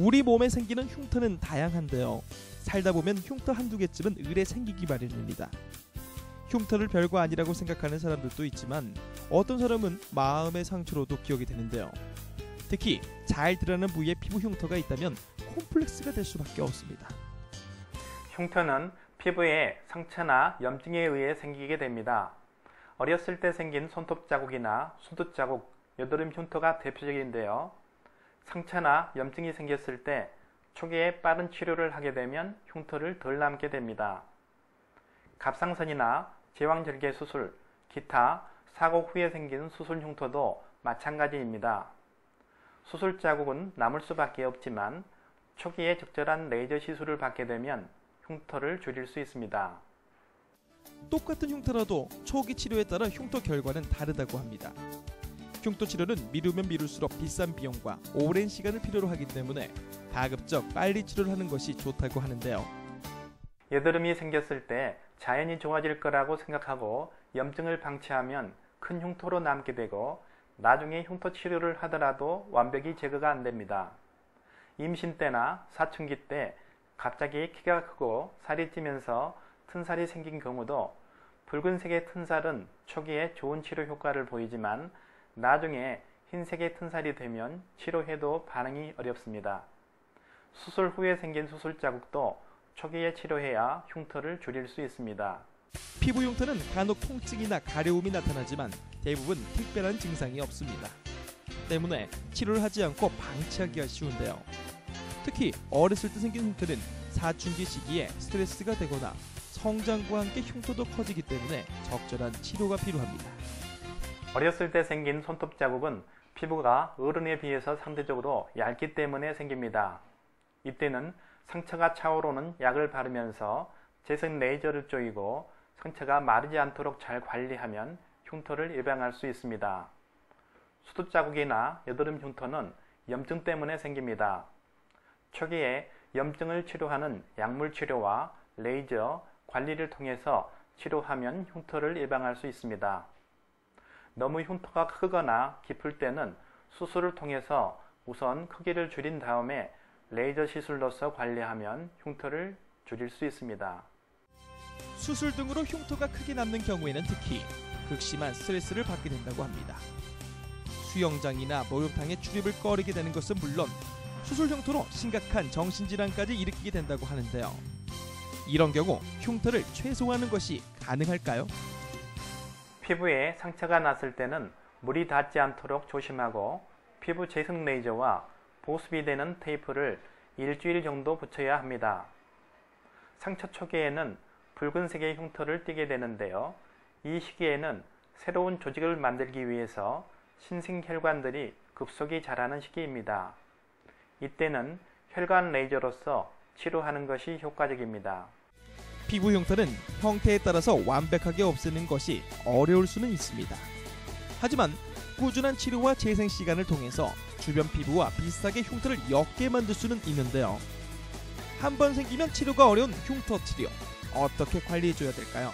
우리 몸에 생기는 흉터는 다양한데요. 살다 보면 흉터 한두 개쯤은 을에 생기기 마련입니다. 흉터를 별거 아니라고 생각하는 사람들도 있지만 어떤 사람은 마음의 상처로도 기억이 되는데요. 특히 잘 드러나는 부위에 피부 흉터가 있다면 콤플렉스가 될 수밖에 없습니다. 흉터는 피부에 상처나 염증에 의해 생기게 됩니다. 어렸을 때 생긴 손톱 자국이나 손톱 자국, 여드름 흉터가 대표적인데요. 상처나 염증이 생겼을 때 초기에 빠른 치료를 하게 되면 흉터를 덜 남게 됩니다. 갑상선이나 제왕절개 수술, 기타 사고 후에 생기는 수술 흉터도 마찬가지입니다. 수술 자국은 남을 수밖에 없지만 초기에 적절한 레이저 시술을 받게 되면 흉터를 줄일 수 있습니다. 똑같은 흉터라도 초기 치료에 따라 흉터 결과는 다르다고 합니다. 흉터 치료는 미루면 미룰수록 비싼 비용과 오랜 시간을 필요로 하기 때문에 가급적 빨리 치료를 하는 것이 좋다고 하는데요. 여드름이 생겼을 때 자연히 좋아질 거라고 생각하고 염증을 방치하면 큰 흉터로 남게 되고 나중에 흉터 치료를 하더라도 완벽히 제거가 안 됩니다. 임신 때나 사춘기 때 갑자기 키가 크고 살이 찌면서 튼살이 생긴 경우도 붉은색의 튼살은 초기에 좋은 치료 효과를 보이지만 나중에 흰색의 튼살이 되면 치료해도 반응이 어렵습니다. 수술 후에 생긴 수술 자국도 초기에 치료해야 흉터를 줄일 수 있습니다. 피부 흉터는 간혹 통증이나 가려움이 나타나지만 대부분 특별한 증상이 없습니다. 때문에 치료를 하지 않고 방치하기가 쉬운데요. 특히 어렸을 때 생긴 흉터는 사춘기 시기에 스트레스가 되거나 성장과 함께 흉터도 커지기 때문에 적절한 치료가 필요합니다. 어렸을 때 생긴 손톱 자국은 피부가 어른에 비해서 상대적으로 얇기 때문에 생깁니다. 이때는 상처가 차오르는 약을 바르면서 재생 레이저를 쪼이고 상처가 마르지 않도록 잘 관리하면 흉터를 예방할 수 있습니다. 수두 자국이나 여드름 흉터는 염증 때문에 생깁니다. 초기에 염증을 치료하는 약물 치료와 레이저, 관리를 통해서 치료하면 흉터를 예방할 수 있습니다. 너무 흉터가 크거나 깊을 때는 수술을 통해서 우선 크기를 줄인 다음에 레이저 시술로서 관리하면 흉터를 줄일 수 있습니다. 수술 등으로 흉터가 크게 남는 경우에는 특히 극심한 스트레스를 받게 된다고 합니다. 수영장이나 목욕탕에 출입을 꺼리게 되는 것은 물론 수술 흉터로 심각한 정신질환까지 일으키게 된다고 하는데요. 이런 경우 흉터를 최소화하는 것이 가능할까요? 피부에 상처가 났을 때는 물이 닿지 않도록 조심하고 피부 재생 레이저와 보습이 되는 테이프를 일주일 정도 붙여야 합니다. 상처 초기에는 붉은색의 흉터를 띠게 되는데요. 이 시기에는 새로운 조직을 만들기 위해서 신생혈관들이 급속히 자라는 시기입니다. 이때는 혈관 레이저로서 치료하는 것이 효과적입니다. 피부 흉터는 형태에 따라서 완벽하게 없애는 것이 어려울 수는 있습니다. 하지만 꾸준한 치료와 재생 시간을 통해서 주변 피부와 비슷하게 흉터를 옅게 만들 수는 있는데요. 한번 생기면 치료가 어려운 흉터 치료, 어떻게 관리해줘야 될까요?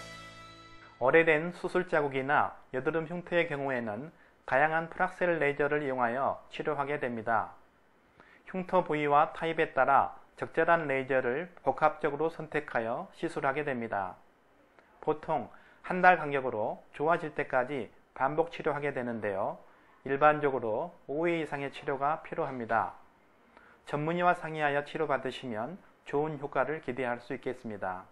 오래된 수술 자국이나 여드름 흉터의 경우에는 다양한 프락셀 레이저를 이용하여 치료하게 됩니다. 흉터 부위와 타입에 따라 적절한 레이저를 복합적으로 선택하여 시술하게 됩니다. 보통 한 달 간격으로 좋아질 때까지 반복 치료하게 되는데요. 일반적으로 5회 이상의 치료가 필요합니다. 전문의와 상의하여 치료받으시면 좋은 효과를 기대할 수 있겠습니다.